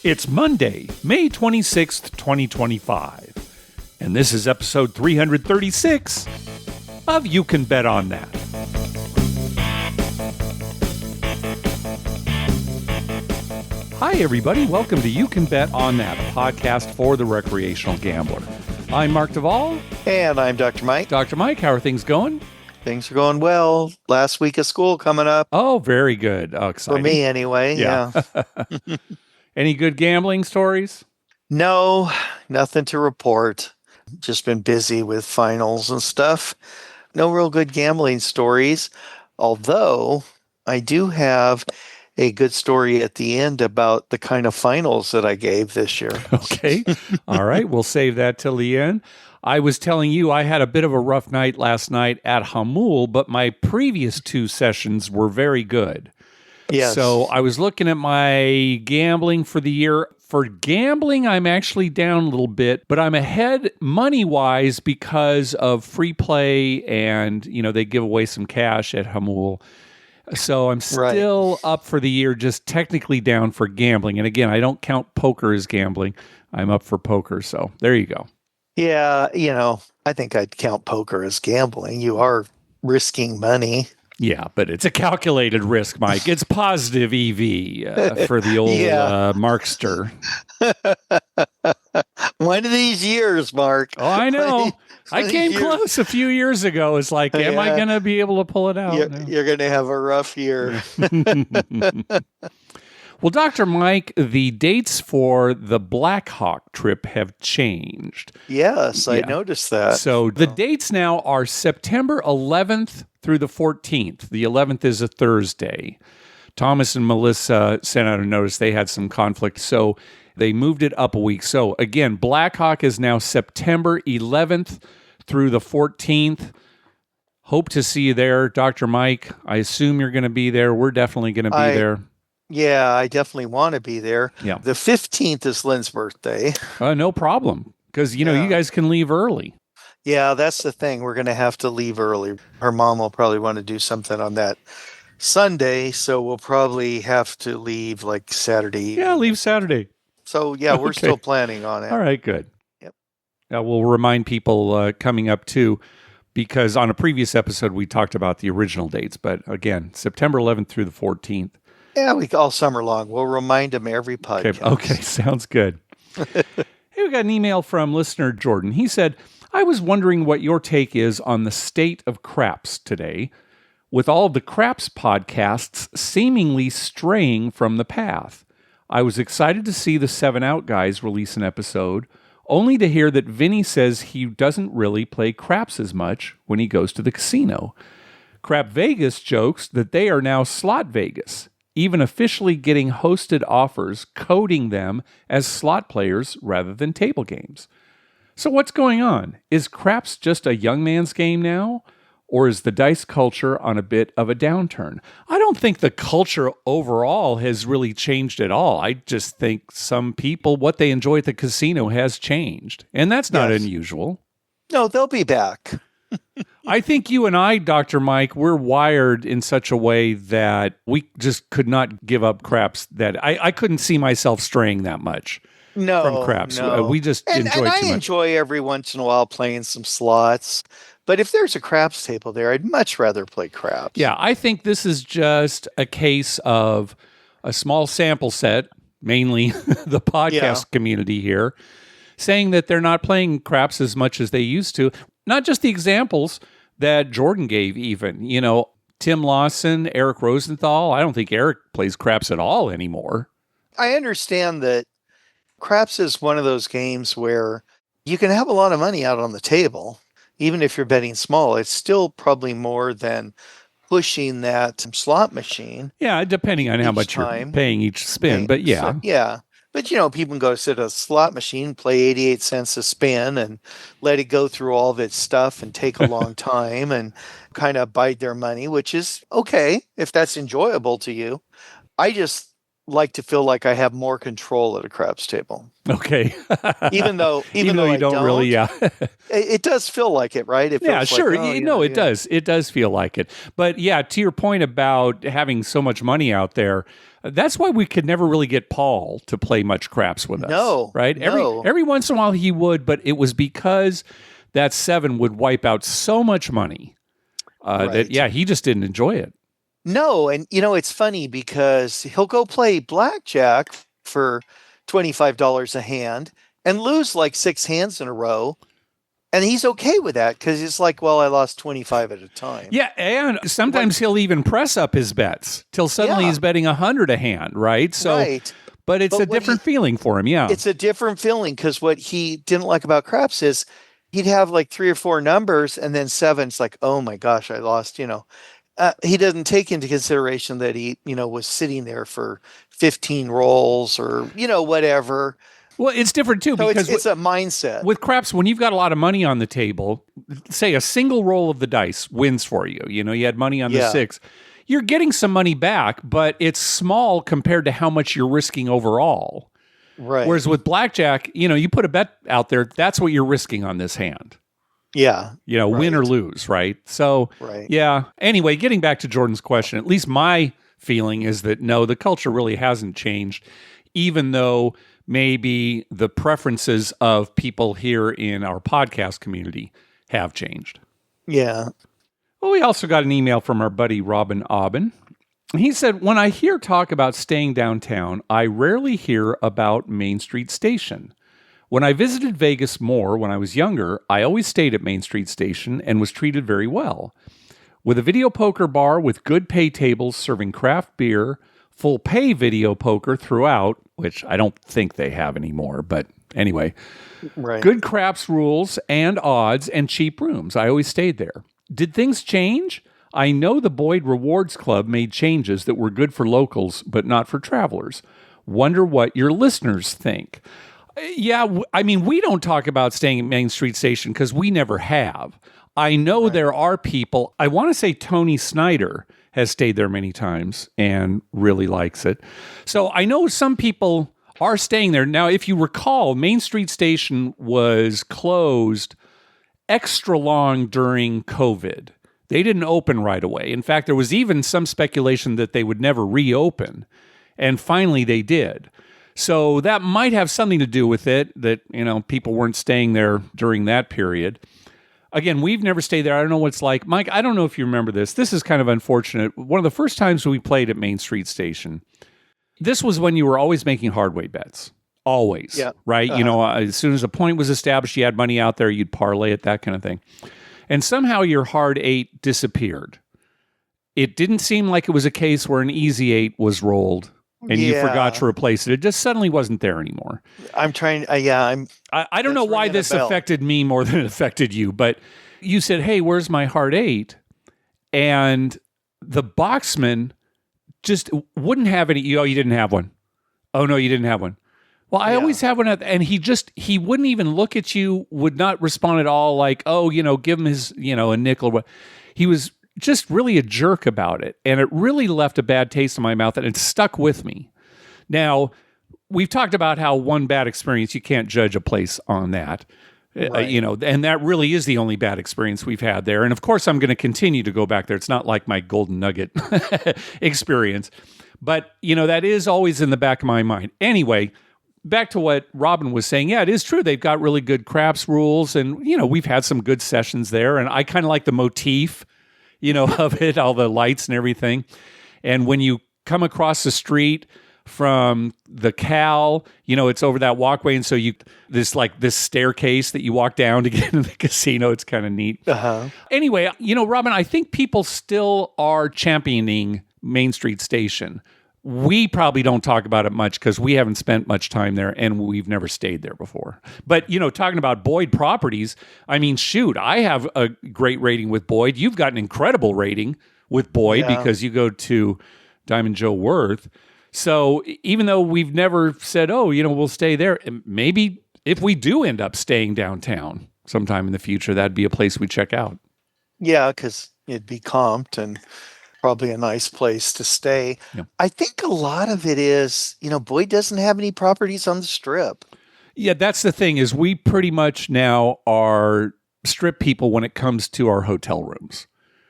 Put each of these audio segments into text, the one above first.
It's Monday, May 26th, 2025, and this is episode 336 of You Can Bet On That. Hi, everybody. Welcome to You Can Bet On That, a podcast for the recreational gambler. I'm Mark Duvall. And I'm Dr. Mike. Dr. Mike, how are things going? Things are going well. Last week of school coming up. Oh, very good. Oh, exciting. For me, anyway. Yeah. Any good gambling stories? No, nothing to report. Just been busy with finals and stuff. No real good gambling stories. Although I do have a good story at the end about the kind of finals that I gave this year. Okay. All right. We'll save that till the end. I was telling you I had a bit of a rough night last night at Hamul, but my previous two sessions were very good. Yes. So I was looking at my gambling for the year. For gambling, I'm actually down a little bit, but I'm ahead money-wise because of free play and, they give away some cash at Hamul. So I'm still up for the year, just technically down for gambling. And again, I don't count poker as gambling. I'm up for poker. So there you go. Yeah, I think I'd count poker as gambling. You are risking money. Yeah, but it's a calculated risk, Mike. It's positive EV for the old Markster. One of these years, Mark. Oh, I know. I came close a few years ago. It's like, am I going to be able to pull it out? You're going to have a rough year. Well, Dr. Mike, the dates for the Black Hawk trip have changed. Yes, I noticed that. So the dates now are September 11th through the 14th. The 11th is a Thursday. Thomas and Melissa sent out a notice. They had some conflict, so they moved it up a week. So again, Black Hawk is now September 11th through the 14th. Hope to see you there, Dr. Mike. I assume you're going to be there. We're definitely going to be there. Yeah, I definitely want to be there. Yeah. The 15th is Lynn's birthday. No problem, because, you guys can leave early. Yeah, that's the thing. We're going to have to leave early. Her mom will probably want to do something on that Sunday, so we'll probably have to leave like Saturday. Yeah, leave Saturday. So, yeah, we're still planning on it. All right, good. Yep. We'll remind people coming up, too, because on a previous episode, we talked about the original dates. But, again, September 11th through the 14th. Yeah, all summer long. We'll remind them every podcast. Okay, sounds good. Hey, we got an email from listener Jordan. He said, I was wondering what your take is on the state of craps today, with all the craps podcasts seemingly straying from the path. I was excited to see the 7 Out guys release an episode, only to hear that Vinny says he doesn't really play craps as much when he goes to the casino. Crap Vegas jokes that they are now Slot Vegas, even officially getting hosted offers coding them as slot players rather than table games. So what's going on? Is craps just a young man's game now? Or is the dice culture on a bit of a downturn? I don't think the culture overall has really changed at all. I just think some people, what they enjoy at the casino has changed. And that's not unusual. No, they'll be back. I think you and I, Dr. Mike, we're wired in such a way that we just could not give up craps. That I couldn't see myself straying that much from craps. No. We just enjoy too much. I enjoy every once in a while playing some slots. But if there's a craps table there, I'd much rather play craps. Yeah, I think this is just a case of a small sample set, mainly the podcast community here, saying that they're not playing craps as much as they used to. Not just the examples that Jordan gave even. Tim Lawson, Eric Rosenthal. I don't think Eric plays craps at all anymore. I understand that craps is one of those games where you can have a lot of money out on the table. Even if you're betting small, it's still probably more than pushing that slot machine. Yeah, depending on how much you're paying each spin. But yeah. So, yeah. But, people can go sit at a slot machine, play 88 cents a spin and let it go through all of its stuff and take a long time and kind of bide their money, which is okay if that's enjoyable to you. I just like to feel like I have more control at a craps table. Okay. Even though you I don't really, yeah. it does feel like it, right? It Yeah, feels sure. like, oh, No, yeah, it does. It does feel like it. But yeah, to your point about having so much money out there, that's why we could never really get Paul to play much craps with us. No, right? no. Every once in a while he would, but it was because that 7 would wipe out so much money that Right. yeah, he just didn't enjoy it. No, and it's funny because he'll go play blackjack for $25 a hand and lose like 6 hands in a row. And he's okay with that because it's like, well, I lost 25 at a time. Yeah, and sometimes he'll even press up his bets till suddenly Yeah. he's betting 100 a hand, right? So, Right. but it's But a what different feeling for him. Yeah, It's a different feeling because what he didn't like about craps is he'd have like 3 or 4 numbers and then 7's like, oh my gosh, I lost, he doesn't take into consideration that he, was sitting there for 15 rolls or, whatever. well, it's different too So because it's a mindset. with craps, when you've got a lot of money on the table, say a single roll of the dice wins for you. You had money on the Yeah. 6. You're getting some money back, but it's small compared to how much you're risking overall. Right. Whereas with blackjack, you put a bet out there, that's what you're risking on this hand. Yeah. Win or Right. lose, right? So, Right. yeah. Anyway, getting back to Jordan's question, at least my feeling is that no, the culture really hasn't changed, even though maybe the preferences of people here in our podcast community have changed. Yeah. Well, we also got an email from our buddy Robin Aubin. He said, when I hear talk about staying downtown, I rarely hear about Main Street Station. When I visited Vegas more when I was younger, I always stayed at Main Street Station and was treated very well. With a video poker bar with good pay tables serving craft beer, full pay video poker throughout, which I don't think they have anymore, but anyway, Right. good craps rules and odds and cheap rooms. I always stayed there. Did things change? I know the Boyd Rewards Club made changes that were good for locals, but not for travelers. Wonder what your listeners think. Yeah, I mean, we don't talk about staying at Main Street Station because we never have. I know there are people, I want to say Tony Snyder has stayed there many times and really likes it. So I know some people are staying there. Now, if you recall, Main Street Station was closed extra long during COVID. They didn't open right away. In fact, there was even some speculation that they would never reopen. And finally they did. So that might have something to do with it, that, people weren't staying there during that period. Again, we've never stayed there. I don't know what it's like. Mike, I don't know if you remember this. This is kind of unfortunate. One of the first times we played at Main Street Station, this was when you were always making hard weight bets. Always. Yeah. Right? As soon as a point was established, you had money out there, you'd parlay it, that kind of thing. And somehow your hard 8 disappeared. It didn't seem like it was a case where an easy 8 was rolled and you forgot to replace it. It just suddenly wasn't there anymore. I'm trying. I don't know why this affected me more than it affected you, but you said, hey, where's my hard 8? And the boxman just wouldn't have any. Oh, you didn't have one. Oh, no, you didn't have one. Well, I always have one. And he wouldn't even look at you, would not respond at all like, oh, give him his, a nickel. He was just really a jerk about it. And it really left a bad taste in my mouth and it stuck with me. Now, we've talked about how one bad experience, you can't judge a place on that. Right. And that really is the only bad experience we've had there. And of course, I'm going to continue to go back there. It's not like my Golden Nugget experience. But, that is always in the back of my mind. Anyway, back to what Robin was saying. Yeah, it is true. They've got really good craps rules. And, we've had some good sessions there. And I kind of like the motif, of it, all the lights and everything. And when you come across the street from the Cal, it's over that walkway. And so this staircase that you walk down to get into the casino. It's kind of neat. Uh-huh. Anyway, Robin, I think people still are championing Main Street Station. We probably don't talk about it much because we haven't spent much time there and we've never stayed there before. But, talking about Boyd Properties, I mean, shoot, I have a great rating with Boyd. You've got an incredible rating with Boyd because you go to Diamond Joe Worth. So even though we've never said, oh, we'll stay there, maybe if we do end up staying downtown sometime in the future, that'd be a place we check out. Yeah, because it'd be comped and probably a nice place to stay. Yeah. I think a lot of it is, Boyd doesn't have any properties on the Strip. Yeah, that's the thing is we pretty much now are Strip people when it comes to our hotel rooms.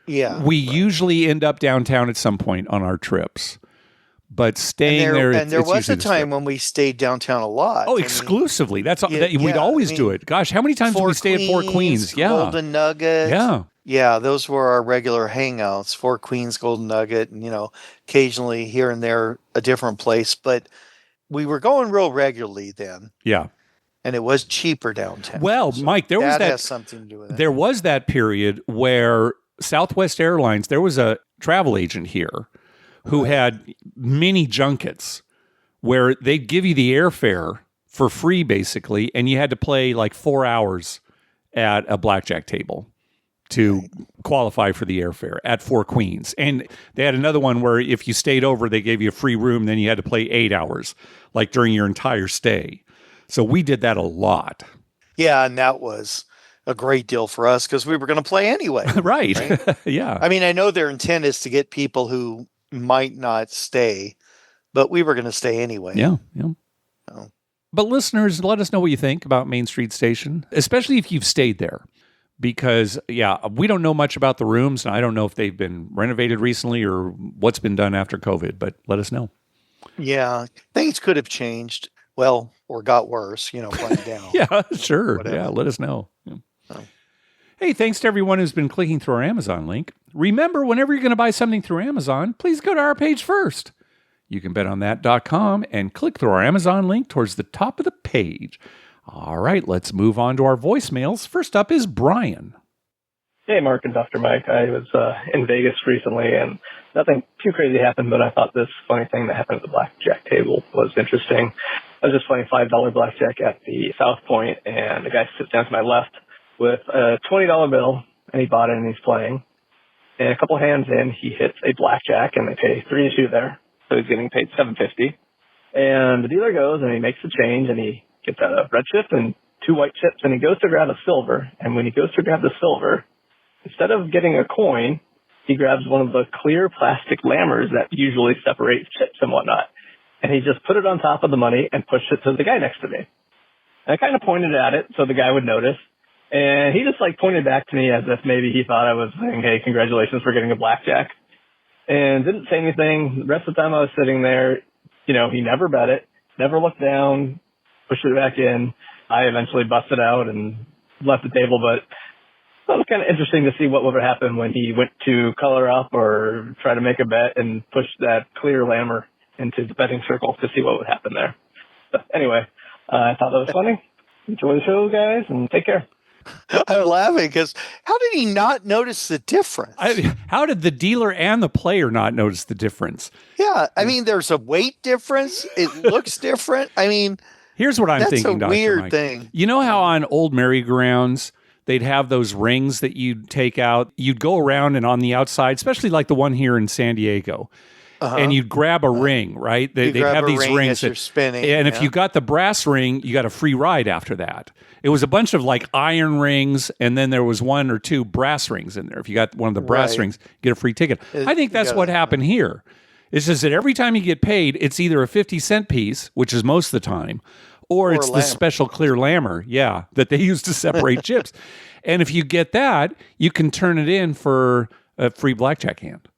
Yeah. We usually end up downtown at some point on our trips. But staying there, and there it's was usually a the time Strip. when we stayed downtown a lot. Oh, exclusively. That's all. We'd always do it. Gosh, how many times did we stay at Four Queens? Yeah. Golden Nugget. Yeah. Yeah, those were our regular hangouts. Four Queens, Golden Nugget, and occasionally here and there a different place. But we were going real regularly then. Yeah. And it was cheaper downtown. Well, so Mike, that has something to do with it. There was that period where Southwest Airlines, there was a travel agent here who had mini junkets where they'd give you the airfare for free, basically, and you had to play like 4 hours at a blackjack table to qualify for the airfare at Four Queens. And they had another one where if you stayed over, they gave you a free room, then you had to play 8 hours, like during your entire stay. So we did that a lot. Yeah, and that was a great deal for us because we were going to play anyway. Right? Yeah. I mean, I know their intent is to get people who might not stay, but we were going to stay anyway. Yeah. Oh. But listeners, let us know what you think about Main Street Station, especially if you've stayed there. Because, we don't know much about the rooms, and I don't know if they've been renovated recently or what's been done after COVID, but let us know. Yeah, things could have changed, well, or got worse, playing down. Yeah, sure. Whatever. Yeah, let us know. Yeah. Oh. Hey, thanks to everyone who's been clicking through our Amazon link. Remember, whenever you're going to buy something through Amazon, please go to our page first. You can betonThat.com and click through our Amazon link towards the top of the page. All right, let's move on to our voicemails. First up is Brian. Hey, Mark and Dr. Mike. I was in Vegas recently, and nothing too crazy happened, but I thought this funny thing that happened at the blackjack table was interesting. I was just playing $5 blackjack at the South Point, and the guy sits down to my left with a $20 bill, and he bought it, and he's playing. And a couple hands in, he hits a blackjack, and they pay 3-2 there, so he's getting paid $7.50. And the dealer goes, and he makes the change, and he gets out a red chip and 2 white chips, and he goes to grab a silver. And when he goes to grab the silver, instead of getting a coin, he grabs one of the clear plastic lammers that usually separate chips and whatnot. And he just put it on top of the money and pushed it to the guy next to me. And I kind of pointed at it so the guy would notice. And he just pointed back to me as if maybe he thought I was saying, hey, congratulations for getting a blackjack. And didn't say anything. The rest of the time I was sitting there, he never bet it, never looked down, pushed it back in. I eventually busted out and left the table, but it was kind of interesting to see what would happen when he went to color up or try to make a bet and push that clear lammer into the betting circle to see what would happen there. But anyway, I thought that was funny. Enjoy the show, guys, and take care. I'm laughing because how did he not notice the difference? How did the dealer and the player not notice the difference? Yeah, I mean, there's a weight difference. It looks different. I mean, here's what I'm thinking, Dr. That's a weird Mike. thing. You know how on old merry-go-rounds, they'd have those rings that you'd take out? You'd go around and on the outside, especially like the one here in San Diego, and you'd grab a ring, right? They'd have these rings as you're spinning. And if you got the brass ring, you got a free ride after that. It was a bunch of iron rings, and then there was 1 or 2 brass rings in there. If you got one of the brass rings, you get a free ticket. I think that's what happened here. It's just that every time you get paid, it's either a 50-cent piece, which is most of the time, or it's the special clear lammer, that they use to separate chips. And if you get that, you can turn it in for a free blackjack hand.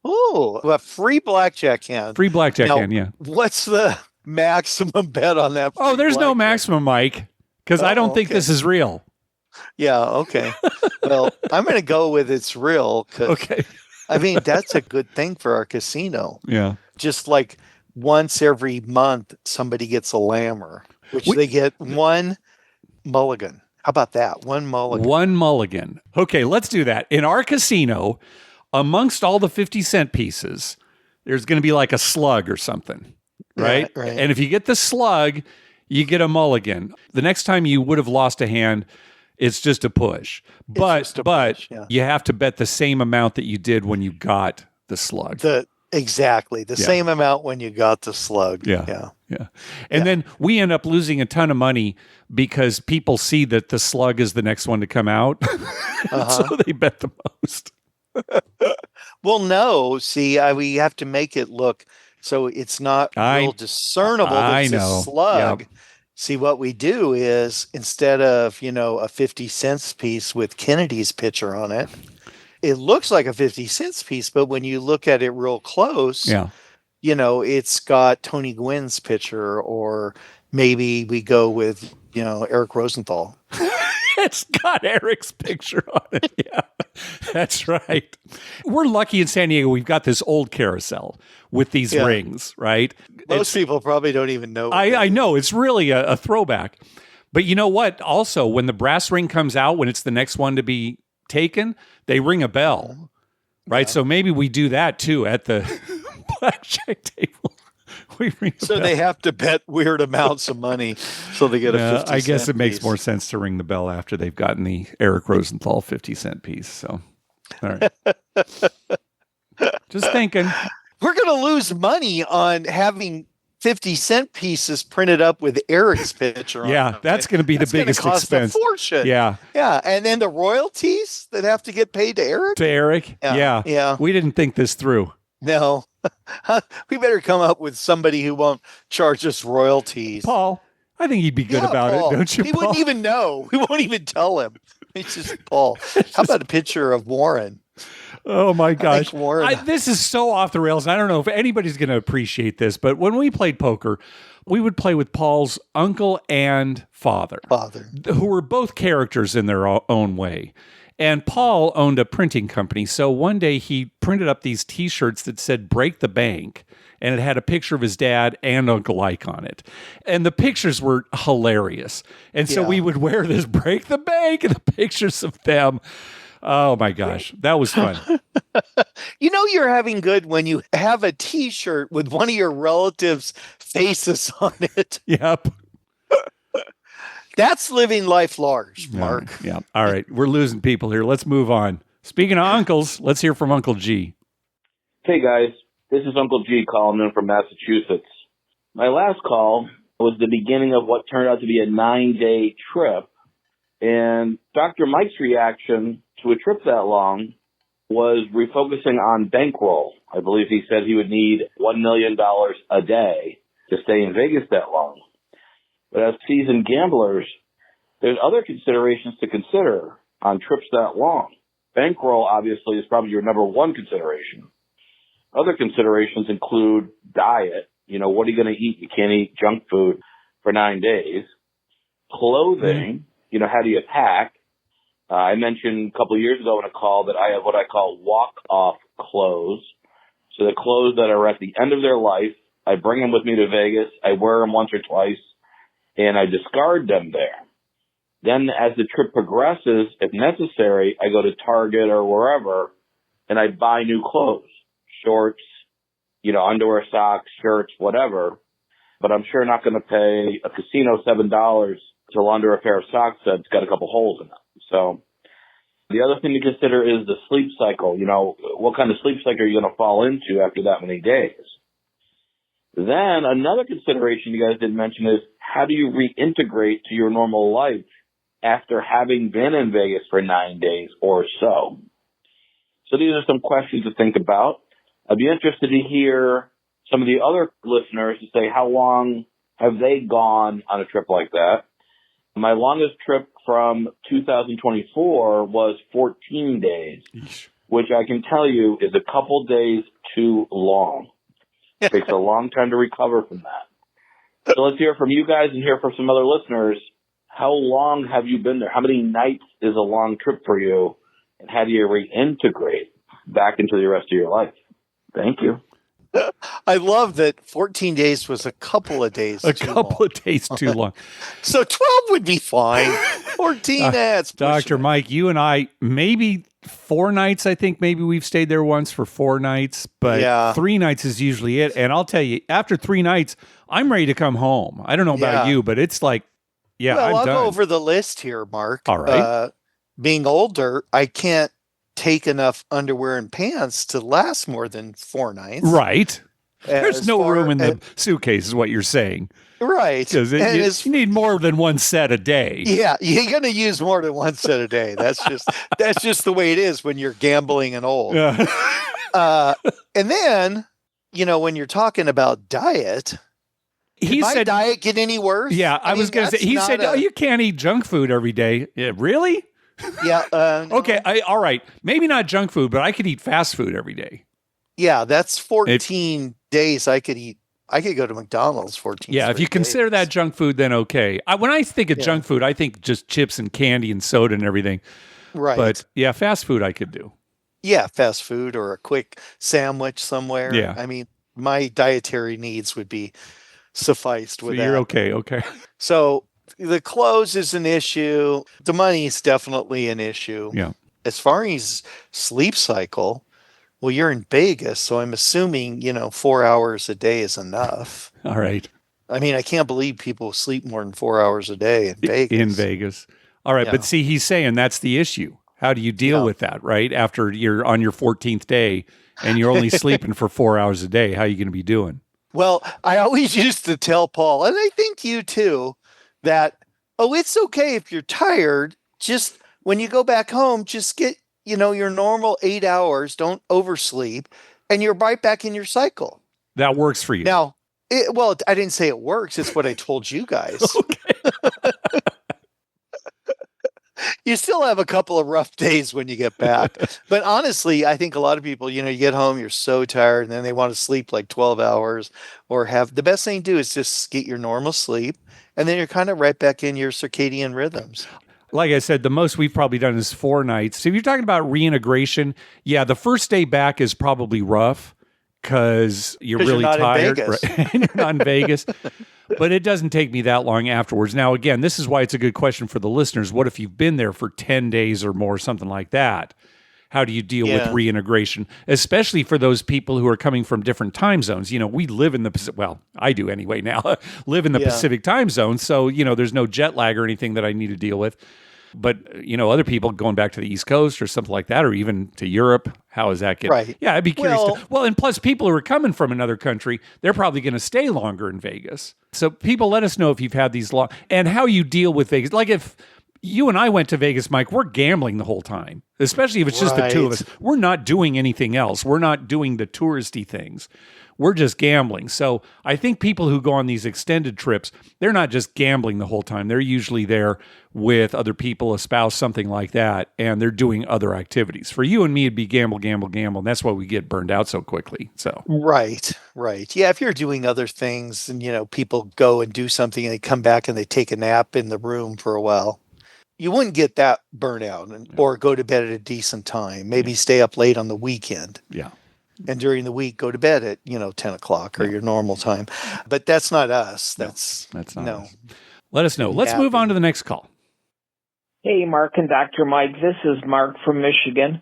Oh, a free blackjack hand. Free blackjack hand, yeah. What's the maximum bet on that? Oh, there's no maximum, Mike, because I don't think this is real. Yeah, okay. Well, I'm going to go with it's real. Okay. I mean, that's a good thing for our casino. Yeah. Just like once every month, somebody gets a lammer, which they get 1 mulligan. How about that? 1 mulligan. 1 mulligan. Okay, let's do that. In our casino, amongst all the 50-cent pieces, there's going to be like a slug or something, right? Right. And if you get the slug, you get a mulligan. The next time you would have lost a hand, it's just a push. But you have to bet the same amount that you did when you got the slug. Exactly. The same amount when you got the slug. Yeah. And then we end up losing a ton of money because people see that the slug is the next one to come out. So they bet the most. Well, no. See, we have to make it look so it's not real discernible that I it's a know. slug. Yep. See, what we do is instead of, a 50 cents piece with Kennedy's picture on it, it looks like a 50 cents piece, but when you look at it real close, Yeah. it's got Tony Gwynn's picture, or maybe we go with, Eric Rosenthal. It's got Eric's picture on it. Yeah, that's right. We're lucky in San Diego. We've got this old carousel with these rings, right? Most people probably don't even know. I know. It's really a throwback. But you know what? Also, when the brass ring comes out, when it's the next one to be taken, they ring a bell, right? So maybe we do that too at the blackjack table. We ring a bell. They have to bet weird amounts of money so they get a 50 I guess cent it makes piece. more sense to ring the bell after they've gotten the Eric Rosenthal 50-cent piece. So, all right. Just thinking. We're going to lose money on having 50-cent pieces printed up with Eric's picture on them. That's going to be the biggest cost expense. A fortune. Yeah. Yeah. And then the royalties that have to get paid to Eric? To Eric? Yeah. We didn't think this through. No. We better come up with somebody who won't charge us royalties. Paul, I think he'd be good about Paul. it, don't you, He Paul? wouldn't even know. We won't even tell him. It's just Paul. How about a picture of Warren? Oh my gosh. Warren. This is so off the rails. I don't know if anybody's going to appreciate this, but when we played poker, we would play with Paul's uncle and father, who were both characters in their own way. And Paul owned a printing company. So one day he printed up these T-shirts that said "Break the Bank," and it had a picture of his dad and Uncle Ike on it. And the pictures were hilarious. And so we would wear this "Break the Bank" and the pictures of them. Oh my gosh, that was fun. You're having good when you have a T-shirt with one of your relatives' faces on it. Yep. That's living life large, Mark. Yeah. All right. We're losing people here. Let's move on. Speaking of uncles, let's hear from Uncle G. Hey, guys. This is Uncle G calling in from Massachusetts. My last call was the beginning of what turned out to be a 9-day trip. And Dr. Mike's reaction to a trip that long was refocusing on bankroll. I believe he said he would need $1 million a day to stay in Vegas that long. But as seasoned gamblers, there's other considerations to consider on trips that long. Bankroll, obviously, is probably your number one consideration. Other considerations include diet. What are you going to eat? You can't eat junk food for 9 days. Clothing, how do you pack? I mentioned a couple of years ago in a call that I have what I call walk-off clothes. So the clothes that are at the end of their life, I bring them with me to Vegas. I wear them once or twice, and I discard them there. Then as the trip progresses, if necessary, I go to Target or wherever, and I buy new clothes, shorts, underwear, socks, shirts, whatever. But I'm sure not going to pay a casino $7 to launder a pair of socks that's got a couple holes in it. So the other thing to consider is the sleep cycle. What kind of sleep cycle are you going to fall into after that many days? Then another consideration you guys didn't mention is how do you reintegrate to your normal life after having been in Vegas for 9 days or so? So these are some questions to think about. I'd be interested to hear some of the other listeners to say how long have they gone on a trip like that. My longest trip from 2024 was 14 days, which I can tell you is a couple days too long. It takes a long time to recover from that. So let's hear from you guys and hear from some other listeners. How long have you been there? How many nights is a long trip for you? And how do you reintegrate back into the rest of your life? Thank you. I love that 14 days was a couple of days too long. Of days too long. So 12 would be fine. 14, that's Dr. Mike, you and I, maybe 4 nights, I think maybe we've stayed there once for 4 nights, but 3 nights is usually it. And I'll tell you, after 3 nights, I'm ready to come home. I don't know about you, but it's like, I'll go over the list here, Mark. All right. Being older, I can't take enough underwear and pants to last more than 4 nights. Right. There's no room in the suitcase is what you're saying. Right. Because you need more than one set a day. Yeah, you're going to use more than one set a day. That's just the way it is when you're gambling and old. And then, when you're talking about diet, He my said, diet get any worse? Yeah, I was going to say, he said, oh, you can't eat junk food every day. Yeah, really? Yeah. No. Okay, all right. Maybe not junk food, but I could eat fast food every day. Yeah, that's 14 days I could eat. I could go to McDonald's 14 Yeah, if you consider that junk food, then okay. When I think of junk food, I think just chips and candy and soda and everything. Right. But yeah, fast food I could do. Yeah, fast food or a quick sandwich somewhere. Yeah. I mean, my dietary needs would be sufficed with So you're okay. So the clothes is an issue. The money is definitely an issue. Yeah. As far as sleep cycle, well, you're in Vegas, so I'm assuming, 4 hours a day is enough. All right. I mean, I can't believe people sleep more than 4 hours a day in Vegas. In Vegas. All right. Yeah. But see, he's saying that's the issue. How do you deal with that, right? After you're on your 14th day and you're only sleeping for 4 hours a day, how are you going to be doing? Well, I always used to tell Paul, and I think you too, that, it's okay if you're tired. Just when you go back home, just get, your normal 8 hours. Don't oversleep. And you're right back in your cycle. That works for you. Now, I didn't say it works. It's what I told you guys. Okay. You still have a couple of rough days when you get back. But honestly, I think a lot of people, you get home, you're so tired, and then they want to sleep like 12 hours or the best thing to do is just get your normal sleep. And then you're kind of right back in your circadian rhythms. Like I said, the most we've probably done is 4 nights. So if you're talking about reintegration, yeah, the first day back is probably rough because you're really tired. Right? And you're not in Vegas. But it doesn't take me that long afterwards. Now, again, this is why it's a good question for the listeners. What if you've been there for 10 days or more, something like that? How do you deal with reintegration, especially for those people who are coming from different time zones? We live in the Pacific. Well, I do anyway now. Live in the Pacific time zone, so there's no jet lag or anything that I need to deal with. But other people going back to the East Coast or something like that, or even to Europe, how is that getting? Right. Yeah, I'd be curious. And plus, people who are coming from another country, they're probably going to stay longer in Vegas. So, people, let us know if you've had these long and how you deal with Vegas. Like if you and I went to Vegas, Mike, we're gambling the whole time, especially if it's just the two of us. We're not doing anything else. We're not doing the touristy things. We're just gambling. So I think people who go on these extended trips, they're not just gambling the whole time. They're usually there with other people, a spouse, something like that, and they're doing other activities. For you and me, it'd be gamble, gamble, gamble, and that's why we get burned out so quickly. So Right. Yeah, if you're doing other things and, people go and do something and they come back and they take a nap in the room for a while, you wouldn't get that burnout or go to bed at a decent time. Maybe stay up late on the weekend. Yeah. And during the week, go to bed at, 10 o'clock or your normal time. But that's not us. That's not no. us. Let us know. Let's move on to the next call. Hey, Mark and Dr. Mike. This is Mark from Michigan.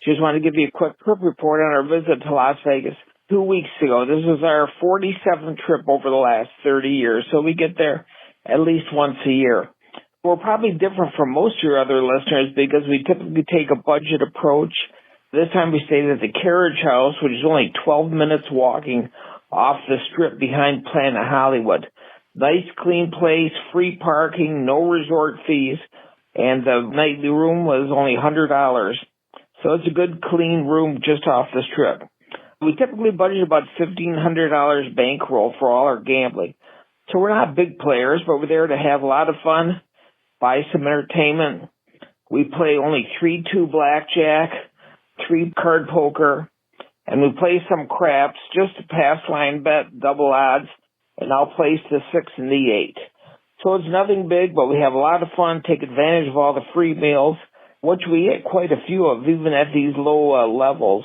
Just want to give you a quick trip report on our visit to Las Vegas 2 weeks ago. This is our 47th trip over the last 30 years, so we get there at least once a year. We're probably different from most of your other listeners because we typically take a budget approach. This time we stayed at the Carriage House, which is only 12 minutes walking off the strip behind Planet Hollywood. Nice, clean place, free parking, no resort fees, and the nightly room was only $100. So it's a good, clean room just off the strip. We typically budget about $1,500 bankroll for all our gambling. So we're not big players, but we're there to have a lot of fun, buy some entertainment. We play only 3-2 blackjack, 3 card poker, and we play some craps, just a pass line bet, double odds, and I'll place the 6 and the 8. So it's nothing big, but we have a lot of fun, take advantage of all the free meals, which we get quite a few of, even at these low levels.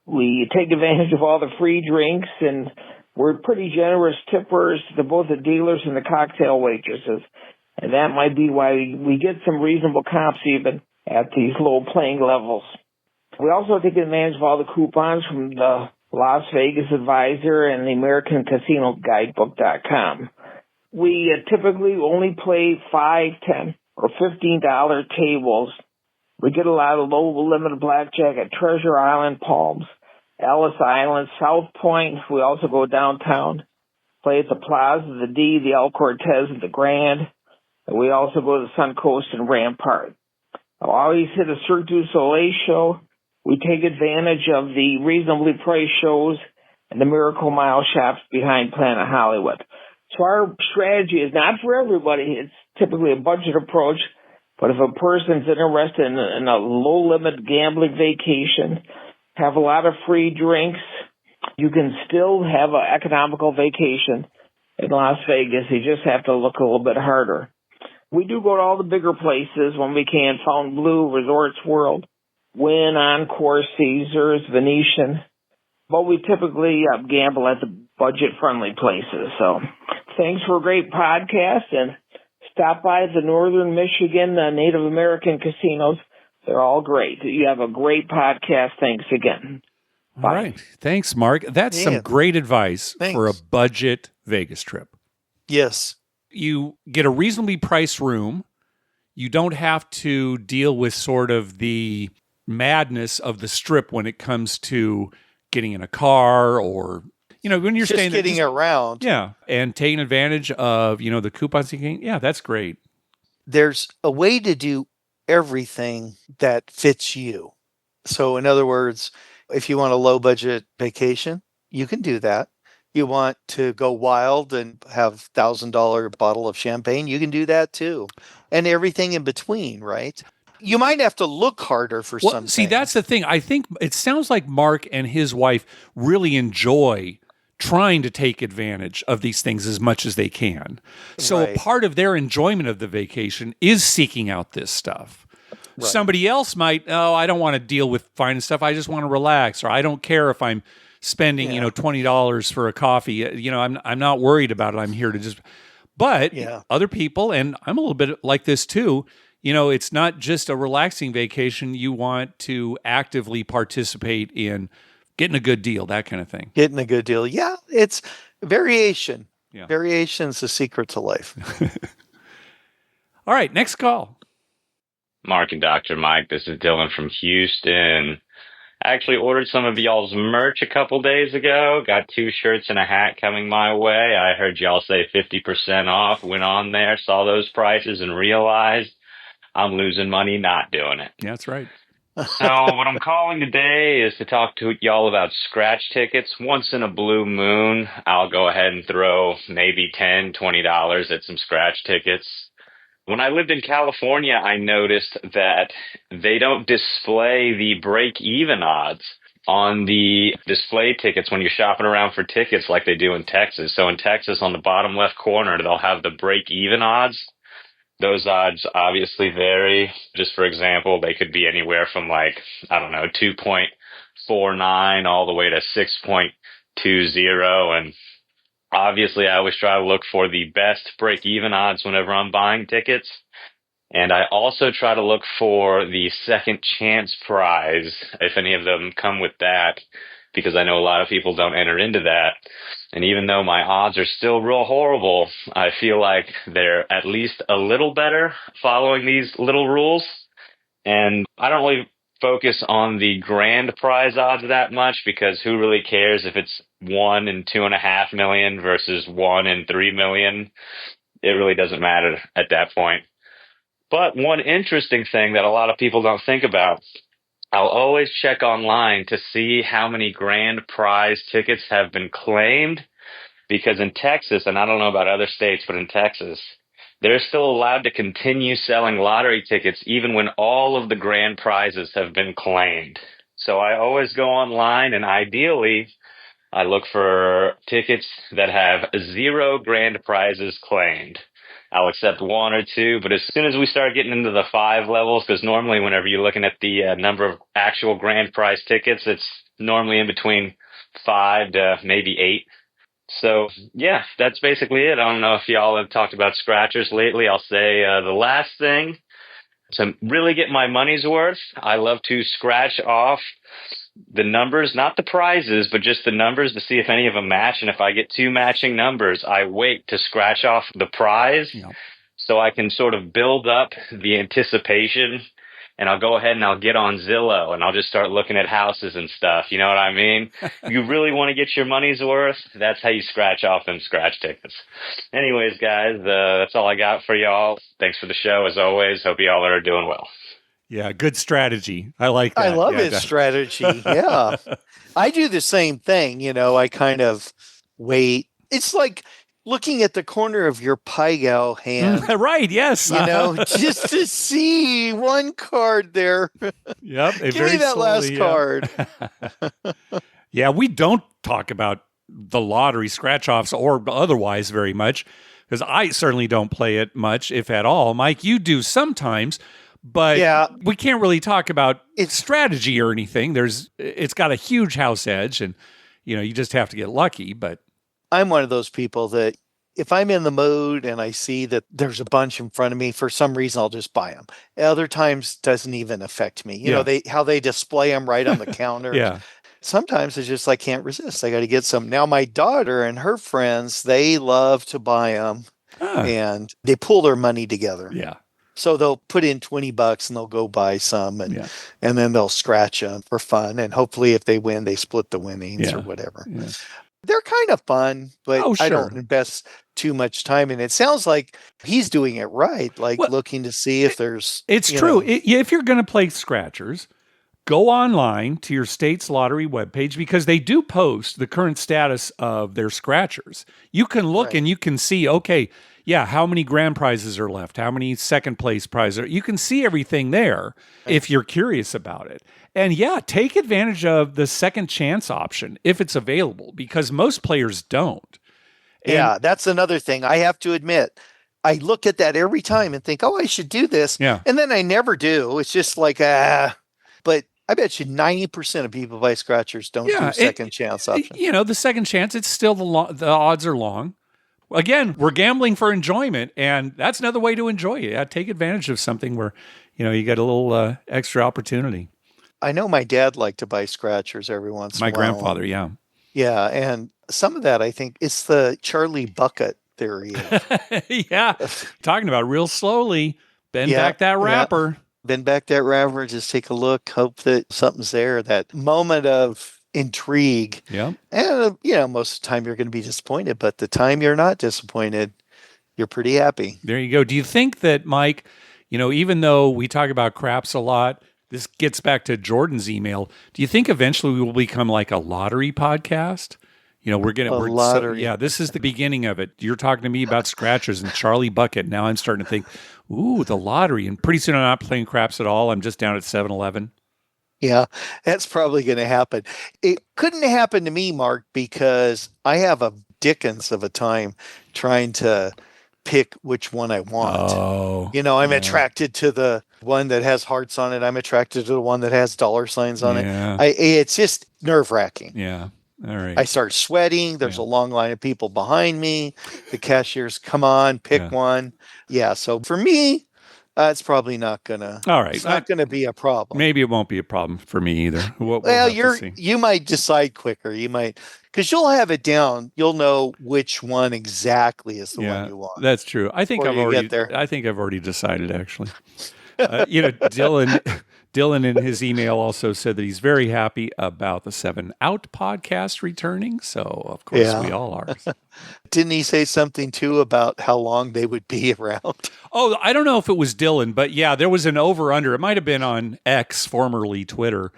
We take advantage of all the free drinks, and we're pretty generous tippers to both the dealers and the cocktail waitresses. And that might be why we get some reasonable comps even at these low playing levels. We also take advantage of all the coupons from the Las Vegas Advisor and the American Casino Guidebook.com. We typically only play $5, $10, or $15 tables. We get a lot of low-limit blackjack at Treasure Island, Palms, Ellis Island, South Point. We also go downtown, play at the Plaza, the D, the El Cortez, and the Grand. And we also go to the Suncoast and Rampart. I'll always hit a Cirque du Soleil show We take advantage of the reasonably priced shows and the Miracle Mile shops behind Planet Hollywood. So our strategy is not for everybody. It's typically a budget approach. But if a person's interested in a low-limit gambling vacation, have a lot of free drinks, you can still have an economical vacation in Las Vegas. You just have to look a little bit harder. We do go to all the bigger places when we can. Fontainebleau, Resorts World, Wynn, Encore, Caesars, Venetian. But we typically gamble at the budget-friendly places. So thanks for a great podcast, and stop by the Northern Michigan Native American casinos. They're all great. You have a great podcast. Thanks again. Bye. All right. Thanks, Mark. That's some great advice for a budget Vegas trip. Yes. You get a reasonably priced room. You don't have to deal with sort of the madness of the Strip when it comes to getting in a car or, when you're just staying getting around. Yeah. And taking advantage of, the coupons you can. Yeah, that's great. There's a way to do everything that fits you. So in other words, if you want a low budget vacation, you can do that. You want to go wild and have $1,000 bottle of champagne, you can do that too. And everything in between, right? You might have to look harder for something. See, that's the thing. I think it sounds like Mark and his wife really enjoy trying to take advantage of these things as much as they can. So a part of their enjoyment of the vacation is seeking out this stuff. Right. Somebody else might, I don't want to deal with finding stuff. I just want to relax, or I don't care if I'm spending, $20 for a coffee. I'm not worried about it. I'm here to just, but other people, and I'm a little bit like this too, it's not just a relaxing vacation. You want to actively participate in getting a good deal, that kind of thing. Getting a good deal. Yeah, it's variation. Yeah. Variation's the secret to life. All right, next call. Mark and Dr. Mike, this is Dylan from Houston. I actually ordered some of y'all's merch a couple days ago. Got 2 shirts and a hat coming my way. I heard y'all say 50% off. Went on there, saw those prices, and realized I'm losing money not doing it. Yeah, that's right. So what I'm calling today is to talk to y'all about scratch tickets. Once in a blue moon, I'll go ahead and throw maybe $10, $20 at some scratch tickets. When I lived in California, I noticed that they don't display the break-even odds on the display tickets when you're shopping around for tickets like they do in Texas. So in Texas, on the bottom left corner, they'll have the break-even odds. Those odds obviously vary. Just for example, they could be anywhere from 2.49 all the way to 6.20. And obviously, I always try to look for the best break-even odds whenever I'm buying tickets. And I also try to look for the second chance prize, if any of them come with that, because I know a lot of people don't enter into that. And even though my odds are still real horrible, I feel like they're at least a little better following these little rules. And I don't really focus on the grand prize odds that much, because who really cares if it's 1 in 2.5 million versus 1 in 3 million? It really doesn't matter at that point. But one interesting thing that a lot of people don't think about, I'll always check online to see how many grand prize tickets have been claimed, because in Texas, and I don't know about other states, but in Texas, they're still allowed to continue selling lottery tickets even when all of the grand prizes have been claimed. So I always go online, and ideally, I look for tickets that have 0 grand prizes claimed. I'll accept 1 or 2, but as soon as we start getting into the 5 levels, because normally whenever you're looking at the number of actual grand prize tickets, it's normally in between 5 to maybe 8. So, yeah, that's basically it. I don't know if y'all have talked about scratchers lately. I'll say the last thing, to really get my money's worth, I love to scratch off the numbers, not the prizes, but just the numbers to see if any of them match. And if I get 2 matching numbers, I wait to scratch off the prize so I can sort of build up the anticipation. And I'll go ahead and I'll get on Zillow and I'll just start looking at houses and stuff. You know what I mean? You really want to get your money's worth? That's how you scratch off them scratch tickets. Anyways, guys, that's all I got for y'all. Thanks for the show as always. Hope y'all are doing well. Yeah, good strategy. I like that. I love Yeah, his strategy. Yeah. I do the same thing. I kind of wait. It's like looking at the corner of your Pai-Gow hand, right, yes. just to see one card there. Yep. Give me that last card. Yeah, we don't talk about the lottery scratch-offs or otherwise very much, because I certainly don't play it much, if at all. Mike, you do sometimes, but Yeah. we can't really talk about its strategy or anything. It's got a huge house edge, and you just have to get lucky. But I'm one of those people that if I'm in the mood and I see that there's a bunch in front of me, for some reason I'll just buy them. Other times doesn't even affect me. How they display them right on the counter. yeah, Sometimes it's just I can't resist. I got to get some. Now my daughter and her friends, they love to buy them, and they pull their money together. yeah. So they'll put in $20 and they'll go buy some, and then they'll scratch them for fun. And hopefully, if they win, they split the winnings or whatever. Yeah. They're kind of fun, but sure. I don't invest too much time in it. Sounds like he's doing it right, like looking to see if there's. It's true. If you're going to play scratchers, go online to your state's lottery webpage, because they do post the current status of their scratchers. You can look and you can see, okay, how many grand prizes are left? How many second place prizes? You can see everything there if you're curious about it. And take advantage of the second chance option if it's available, because most players don't. And that's another thing. I have to admit, I look at that every time and think, I should do this. Yeah. And then I never do. It's just like, but I bet you 90% of people buy scratchers don't do second chance option. The second chance, it's still the odds are long. Again, we're gambling for enjoyment, and that's another way to enjoy it. Take advantage of something where, you get a little extra opportunity. I know my dad liked to buy scratchers every once in a while. My grandfather, yeah. Yeah, and some of that, I think, it's the Charlie Bucket theory. Talking about real slowly, bend back that wrapper. Bend back that wrapper, just take a look, hope that something's there. That moment of intrigue. Yeah. And, most of the time you're going to be disappointed, but the time you're not disappointed, you're pretty happy. There you go. Do you think that, Mike, even though we talk about craps a lot, this gets back to Jordan's email. Do you think eventually we will become like a lottery podcast? We're lottery. This is the beginning of it. You're talking to me about scratchers and Charlie Bucket. Now I'm starting to think, ooh, the lottery. And pretty soon I'm not playing craps at all. I'm just down at 7-Eleven. Yeah, that's probably going to happen. It couldn't happen to me, Mark, because I have a dickens of a time trying to pick which one I want. Oh, I'm attracted to the one that has hearts on it. I'm attracted to the one that has dollar signs on it. It's just nerve-wracking. Yeah. All right. I start sweating. There's a long line of people behind me. The cashiers, come on, pick one. Yeah. So for me, it's probably not gonna. All right. It's not going to be a problem. Maybe it won't be a problem for me either. You might decide quicker. You might, because you'll have it down. You'll know which one exactly is the one you want. That's true. I think I've already decided, actually. Dylan in his email also said that he's very happy about the 7 Out podcast returning. So, of course, we all are. Didn't he say something, too, about how long they would be around? Oh, I don't know if it was Dylan, but there was an over-under. It might have been on X, formerly Twitter.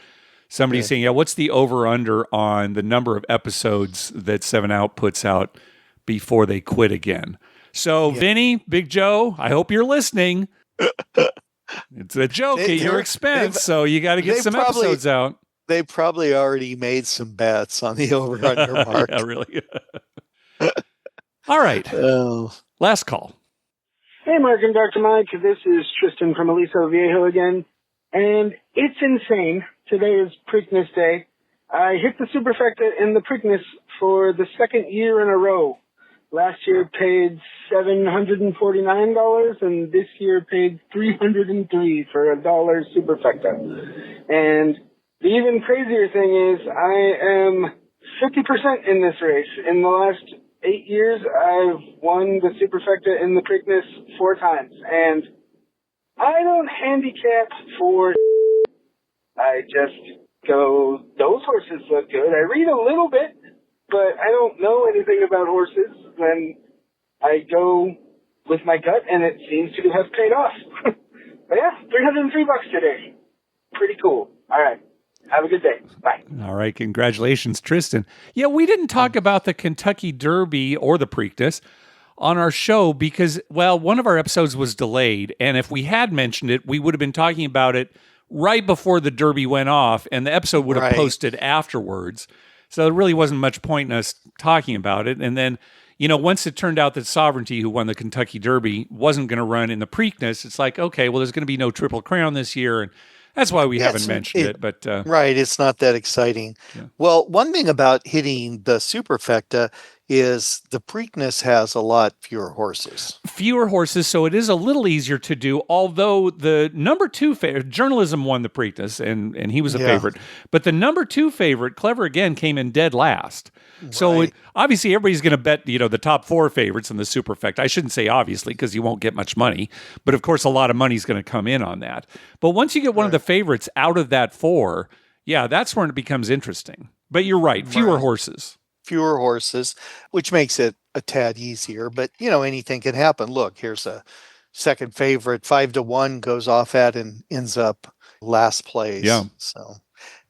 Somebody saying, what's the over-under on the number of episodes that 7 Out puts out before they quit again? So, Vinny, Big Joe, I hope you're listening. It's a joke at your expense, so you got to get some episodes out. They probably already made some bets on the over-under mark. Yeah, really. All right. Last call. Hey, Mark and Dr. Mike. This is Tristan from Aliso Viejo again. And it's insane. Today is Preakness Day. I hit the superfecta in the Preakness for the second year in a row. Last year paid $749, and this year paid $303 for $1 superfecta. And the even crazier thing is I am 50% in this race. In the last 8 years, I've won the superfecta in the Preakness 4 times. And I don't handicap for I just go, those horses look good. I read a little bit, but I don't know anything about horses. Then I go with my gut, and it seems to have paid off. But yeah, $303 today. Pretty cool. All right. Have a good day. Bye. All right. Congratulations, Tristan. Yeah, we didn't talk about the Kentucky Derby or the Preakness on our show because, well, one of our episodes was delayed. And if we had mentioned it, we would have been talking about it right before the Derby went off, and the episode would have posted afterwards. So there really wasn't much point in us talking about it. And then, once it turned out that Sovereignty, who won the Kentucky Derby, wasn't going to run in the Preakness, it's like, okay, well, there's going to be no Triple Crown this year. And that's why we haven't mentioned it. But right, it's not that exciting. Yeah. Well, one thing about hitting the Superfecta is the Preakness has a lot fewer horses. So it is a little easier to do, although the number 2 favorite, Journalism won the Preakness, and he was a favorite. But the number 2 favorite, Clever Again, came in dead last. Right. So obviously everybody's going to bet, the top 4 favorites in the Superfecta. I shouldn't say obviously because you won't get much money. But of course, a lot of money's going to come in on that. But once you get one of the favorites out of that 4, that's when it becomes interesting. But you're right, fewer horses. Fewer horses, which makes it a tad easier, but anything can happen. Look, here's a second favorite, 5-1 goes off at and ends up last place. Yeah. So,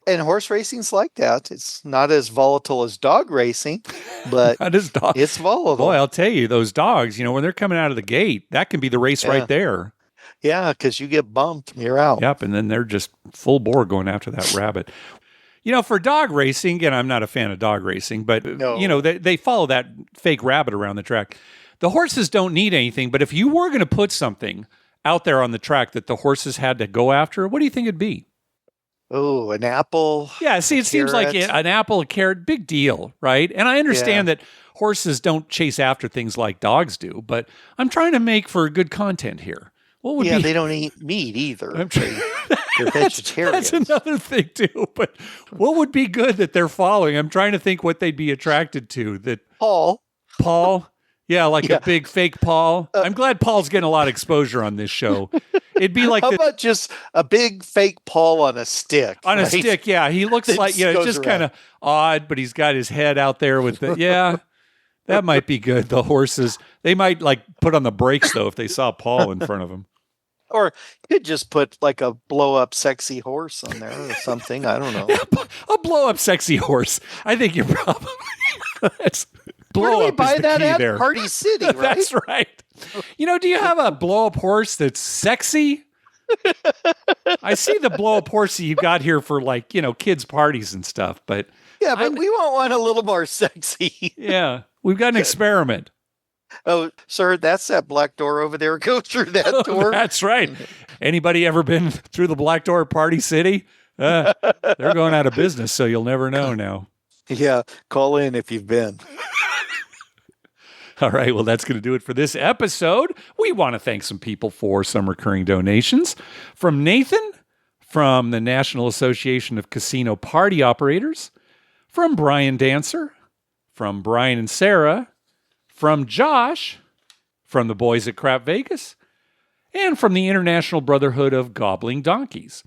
and horse racing's like that. It's not as volatile as dog racing, but it's volatile. Boy, I'll tell you, those dogs, when they're coming out of the gate, that can be the race right there. Yeah, because you get bumped, you're out. Yep, and then they're just full bore going after that rabbit. For dog racing, and I'm not a fan of dog racing, but, they follow that fake rabbit around the track. The horses don't need anything, but if you were going to put something out there on the track that the horses had to go after, what do you think it'd be? Oh, an apple. Yeah, see, it seems like an apple, a carrot, big deal, right? And I understand that horses don't chase after things like dogs do, but I'm trying to make for good content here. What would be? They don't eat meat either. They're vegetarians. That's another thing too. But what would be good that they're following? I'm trying to think what they'd be attracted to. That Paul. Yeah, like a big fake Paul. I'm glad Paul's getting a lot of exposure on this show. It'd be like how about just a big fake Paul on a stick? On a stick, yeah. He looks like it's just kind of odd, but he's got his head out there with the that might be good. The horses, they might put on the brakes though if they saw Paul in front of them. Or you could just put like a blow-up sexy horse on there or something. I don't know. A blow-up sexy horse. I think you're probably... Where do we buy that at? There. Party City, right? That's right. Do you have a blow-up horse that's sexy? I see the blow-up horse that you got here for kids' parties and stuff, but... Yeah, but we want one a little more sexy. Yeah, we've got an experiment. Oh, sir, that's that black door over there. Go through that door. That's right. Anybody ever been through the black door at Party City? They're going out of business, so you'll never know now. Yeah, call in if you've been. All right, well, that's going to do it for this episode. We want to thank some people for some recurring donations. From Nathan, from the National Association of Casino Party Operators, from Brian Dancer, from Brian and Sarah, from Josh, from the boys at Crap Vegas, and from the International Brotherhood of Gobbling Donkeys.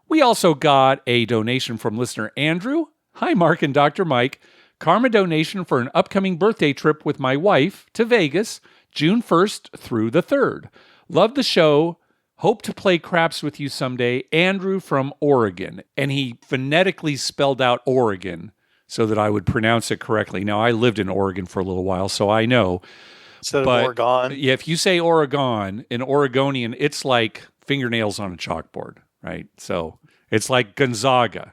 We also got a donation from listener Andrew. Hi, Mark and Dr. Mike. Karma donation for an upcoming birthday trip with my wife to Vegas, June 1st through the 3rd. Love the show. Hope to play craps with you someday. Andrew from Oregon. And he phonetically spelled out Oregon so that I would pronounce it correctly. Now, I lived in Oregon for a little while, so I know. So Oregon? Yeah, if you say Oregon, in Oregonian, it's like fingernails on a chalkboard, right? So it's like Gonzaga.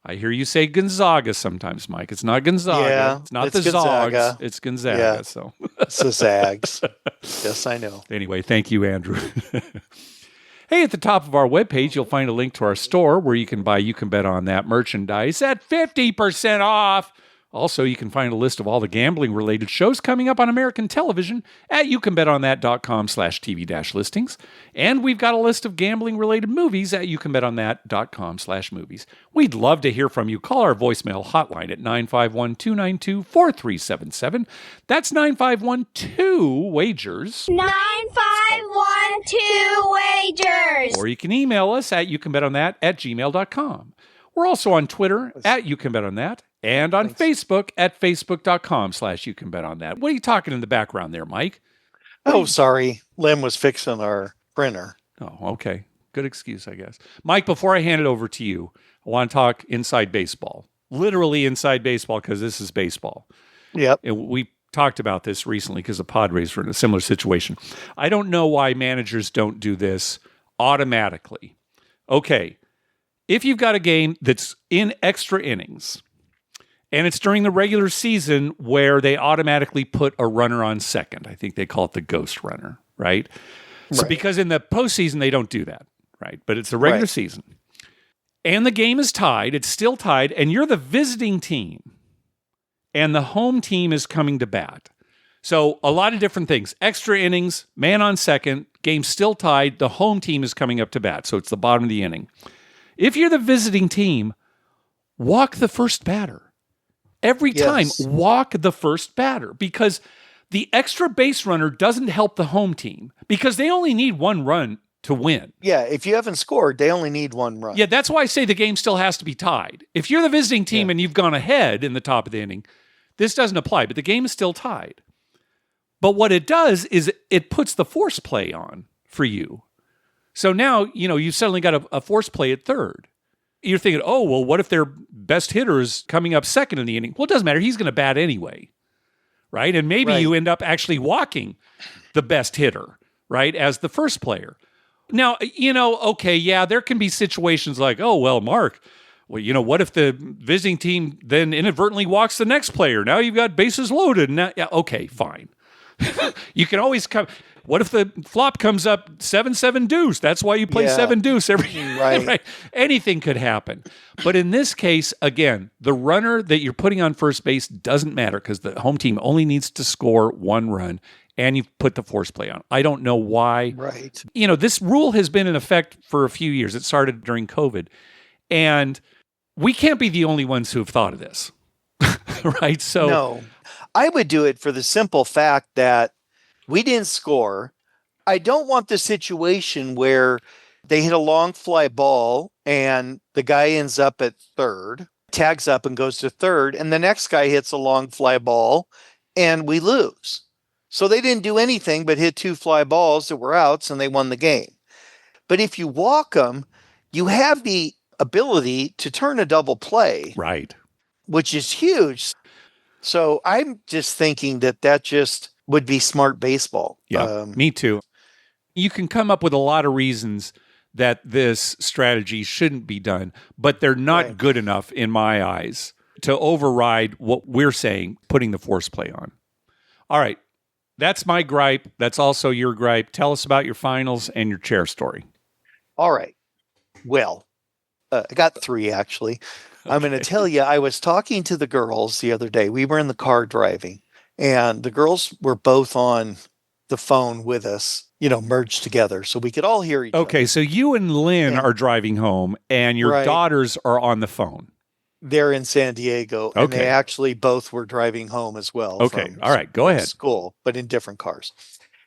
I hear you say Gonzaga sometimes, Mike. It's not Gonzaga. Yeah, it's not the Zogs. It's Gonzaga. Yeah. So it's the Zags. Yes, I know. Anyway, thank you, Andrew. Hey, at the top of our webpage, you'll find a link to our store where you can buy You Can Bet On That merchandise at 50% off. Also, you can find a list of all the gambling-related shows coming up on American television at youcanbetonThat.com/TV-listings. And we've got a list of gambling-related movies at youcanbetonThat.com/movies. We'd love to hear from you. Call our voicemail hotline at 951-292-4377. That's 951-2-WAGERS. 9512-WAGERS. Or you can email us at youcanbetonThat@gmail.com. We're also on Twitter at YouCanBetOnThat. And on Facebook at facebook.com/youcanbetonThat. What are you talking in the background there, Mike? Oh, sorry. Lim was fixing our printer. Oh, okay. Good excuse, I guess. Mike, before I hand it over to you, I want to talk inside baseball. Literally inside baseball, because this is baseball. Yep. And we talked about this recently because the Padres were in a similar situation. I don't know why managers don't do this automatically. Okay, if you've got a game that's in extra innings and it's during the regular season where they automatically put a runner on second, I think they call it the ghost runner, right? So because in the postseason, they don't do that, right? But it's the regular season. And the game is tied. It's still tied. And you're the visiting team. And the home team is coming to bat. So a lot of different things. Extra innings, man on second, game still tied. The home team is coming up to bat. So it's the bottom of the inning. If you're the visiting team, walk the first batter. Every time, walk the first batter. Because the extra base runner doesn't help the home team because they only need one run to win. Yeah, if you haven't scored, they only need one run. Yeah, that's why I say the game still has to be tied. If you're the visiting team and you've gone ahead in the top of the inning, this doesn't apply, but the game is still tied. But what it does is it puts the force play on for you. So now, you've suddenly got a force play at third. You're thinking, oh, well, what if their best hitter is coming up second in the inning? Well, it doesn't matter. He's going to bat anyway. Right? And maybe you end up actually walking the best hitter, right, as the first player. Now, there can be situations like, oh, well, Mark, what if the visiting team then inadvertently walks the next player? Now you've got bases loaded. Now, okay, fine. You can always come. What if the flop comes up 7-7 deuce? That's why you play 7 deuce every right. Anything could happen. But in this case, again, the runner that you're putting on first base doesn't matter because the home team only needs to score one run and you've put the force play on. I don't know why. Right. This rule has been in effect for a few years. It started during COVID. And we can't be the only ones who have thought of this. Right? So no, I would do it for the simple fact that we didn't score. I don't want the situation where they hit a long fly ball and the guy ends up at third, tags up and goes to third, and the next guy hits a long fly ball and we lose. So they didn't do anything but hit 2 fly balls that were outs and they won the game. But if you walk them, you have the ability to turn a double play. Right. Which is huge. So I'm just thinking that just would be smart baseball. Yeah, me too. You can come up with a lot of reasons that this strategy shouldn't be done, but they're not good enough in my eyes to override what we're saying, putting the force play on. All right. That's my gripe. That's also your gripe. Tell us about your finals and your chair story. All right. Well, I got 3 actually. I'm going to tell you, I was talking to the girls the other day. We were in the car driving, and the girls were both on the phone with us, merged together so we could all hear each other. Okay, so you and Lynn are driving home, and your daughters are on the phone. They're in San Diego, and they actually both were driving home as well. Okay, all right, go ahead. School, but in different cars.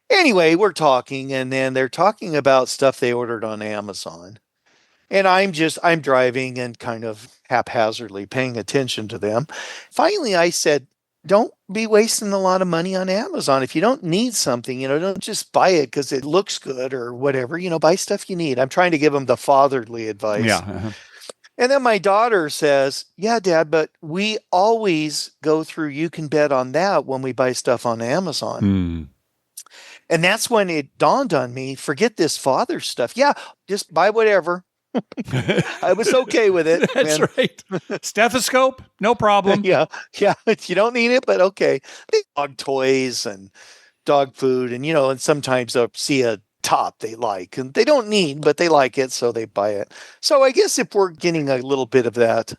Anyway, we're talking, and then they're talking about stuff they ordered on Amazon. And I'm driving and kind of haphazardly paying attention to them. Finally, I said, don't be wasting a lot of money on Amazon. If you don't need something, don't just buy it because it looks good or whatever. Buy stuff you need. I'm trying to give them the fatherly advice. Yeah. Uh-huh. And then my daughter says, yeah, Dad, but we always go through You Can Bet on That when we buy stuff on Amazon. Mm. And that's when it dawned on me, forget this father stuff. Yeah, just buy whatever. I was okay with it. That's right. Stethoscope, no problem. Yeah. You don't need it, but okay. Dog toys and dog food, and sometimes they'll see a top they like, and they don't need, but they like it, so they buy it. So I guess if we're getting a little bit of that,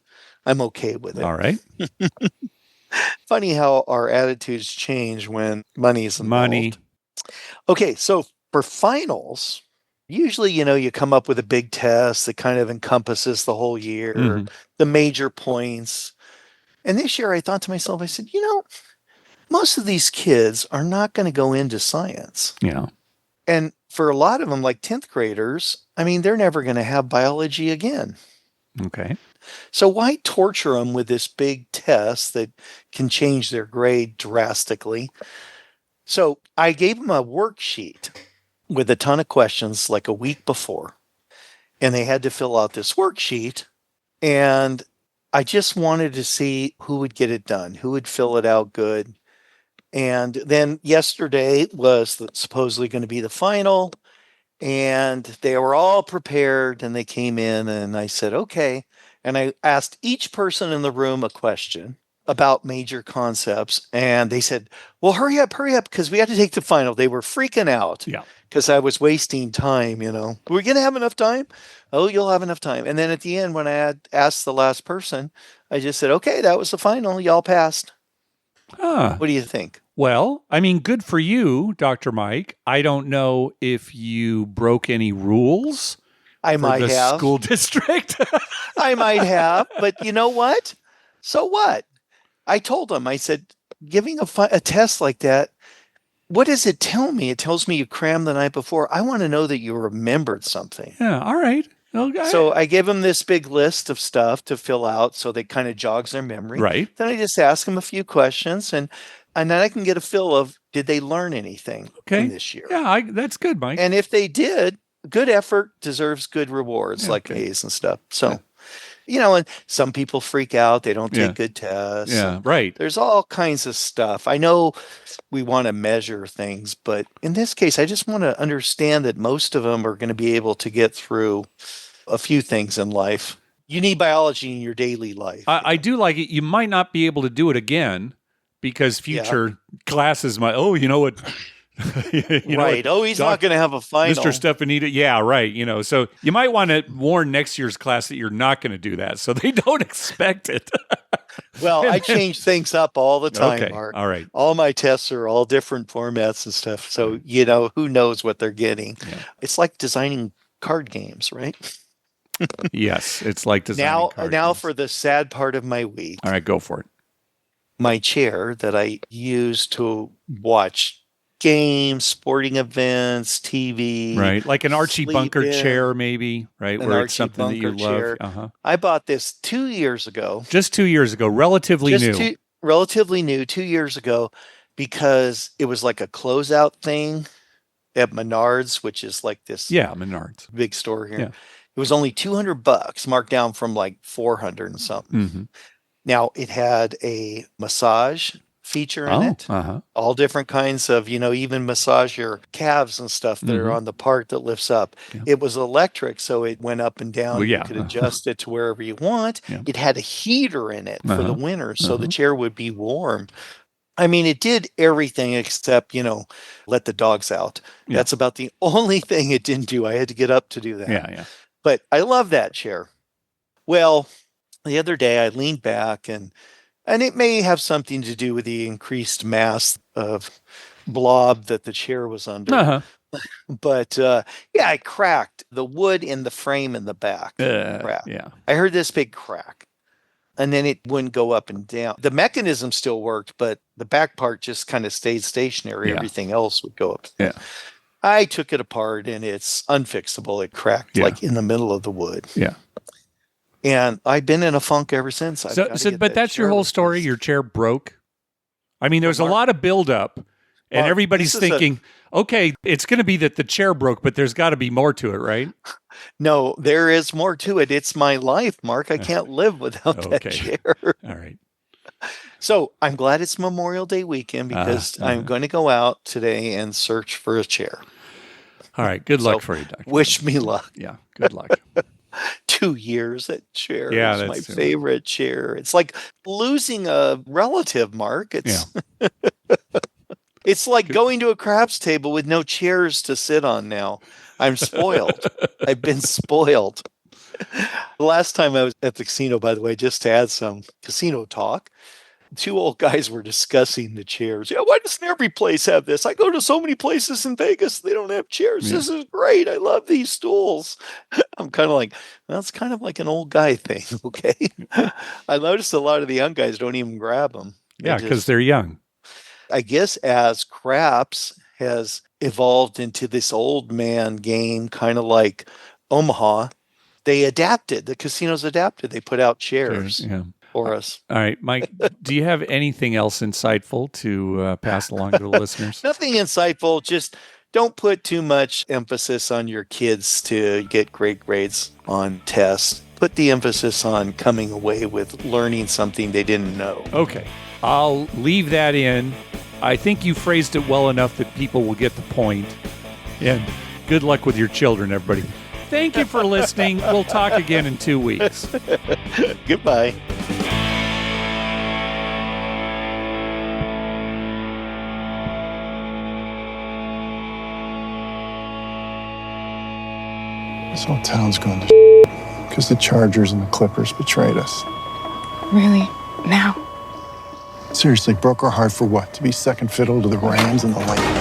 I'm okay with it. All right. Funny how our attitudes change when money's involved. Money. Okay, so for finals, usually, you come up with a big test that kind of encompasses the whole year, the major points. And this year I thought to myself, I said, most of these kids are not going to go into science. Yeah. And for a lot of them, like 10th graders, they're never going to have biology again. Okay. So why torture them with this big test that can change their grade drastically? So I gave them a worksheet. with a ton of questions like a week before. And they had to fill out this worksheet. And I just wanted to see who would get it done, who would fill it out good. And then yesterday was supposedly going to be the final. And they were all prepared and they came in and I said, okay. And I asked each person in the room a question about major concepts. And they said, well, hurry up, because we had to take the final. They were freaking out. Yeah. Because I was wasting time, We're going to have enough time? Oh, you'll have enough time. And then at the end, when I had asked the last person, I just said, okay, that was the final. Y'all passed. Huh. What do you think? Well, I mean, good for you, Dr. Mike. I don't know if you broke any rules. I might the have. School district. I might have. But you know what? So what? I told them, I said, giving a test like that, what does it tell me? It tells me you crammed the night before. I want to know that you remembered something. Yeah. All right. Okay. So I gave them this big list of stuff to fill out so they kind of jogs their memory. Right. Then I just ask them a few questions and then I can get a feel of, did they learn anything in this year? Yeah, that's good, Mike. And if they did, good effort deserves good rewards like okay. A's and stuff. So, and some people freak out. They don't take good tests. Yeah, right. There's all kinds of stuff. I know we want to measure things, but in this case, I just want to understand that most of them are going to be able to get through a few things in life. You need biology in your daily life. I do like it. You might not be able to do it again because future classes might, you know what? Right. Oh, he's not going to have a final. Mr. Stefanita. Yeah, right. So you might want to warn next year's class that you're not going to do that so they don't expect it. Well, I change things up all the time, Mark. All right. All my tests are all different formats and stuff. So, who knows what they're getting. Yeah. It's like designing card games, right? Yes, it's like designing card games. For the sad part of my week. All right, go for it. My chair that I use to watch games, sporting events, TV. Right. Like an Archie Bunker chair, maybe, right? Where it's something that you love. Uh-huh. I bought this 2 years ago. Just 2 years ago, relatively new. Relatively new, 2 years ago, because it was like a closeout thing at Menards, which is like this Menards. Big store here. Yeah. It was only $200, marked down from like 400 and something. Mm-hmm. Now it had a massage feature in it. Uh-huh. All different kinds of, even massage your calves and stuff that are on the part that lifts up. Yeah. It was electric, so it went up and down. You could adjust it to wherever you want. Yeah. It had a heater in it for the winter, so the chair would be warm. I mean, it did everything except, let the dogs out. Yeah. That's about the only thing it didn't do. I had to get up to do that. Yeah. But I love that chair. Well, the other day I leaned back and it may have something to do with the increased mass of blob that the chair was under. Uh-huh. But I cracked the wood in the frame in the back. Yeah. I heard this big crack. And then it wouldn't go up and down. The mechanism still worked, but the back part just kind of stayed stationary. Yeah. Everything else would go up. Yeah. I took it apart and it's unfixable. It cracked like in the middle of the wood. Yeah. And I've been in a funk ever since. But that's your whole story? Your chair broke? I mean, there's a lot of buildup, and everybody's thinking, okay, it's going to be that the chair broke, but there's got to be more to it, right? No, there is more to it. It's my life, Mark. I can't live without that chair. All right. So I'm glad it's Memorial Day weekend because I'm going to go out today and search for a chair. All right. Good luck for you, Doctor. Wish me luck. Yeah. Good luck. 2 years, that chair is my favorite chair. It's like losing a relative, Mark. It's like going to a craps table with no chairs to sit on now. I'm spoiled. I've been spoiled. The last time I was at the casino, by the way, just to add some casino talk, 2 old guys were discussing the chairs. Yeah, why doesn't every place have this? I go to so many places in Vegas, they don't have chairs. Yeah. This is great. I love these stools. I'm kind of like, well, it's kind of like an old guy thing, okay? I noticed a lot of the young guys don't even grab them. Yeah, because they're young. I guess as craps has evolved into this old man game, kind of like Omaha, they adapted. The casinos adapted. They put out chairs. Yeah. For us. All right, Mike, do you have anything else insightful to pass along to the listeners? Nothing insightful, just don't put too much emphasis on your kids to get great grades on tests. Put the emphasis on coming away with learning something they didn't know. Okay, I'll leave that in. I think you phrased it well enough that people will get the point. And good luck with your children, everybody. Thank you for listening. We'll talk again in 2 weeks. Goodbye. This whole town's going to because the Chargers and the Clippers betrayed us. Really? Now? Seriously, broke our heart for what? To be second fiddle to the Rams and the Lakers?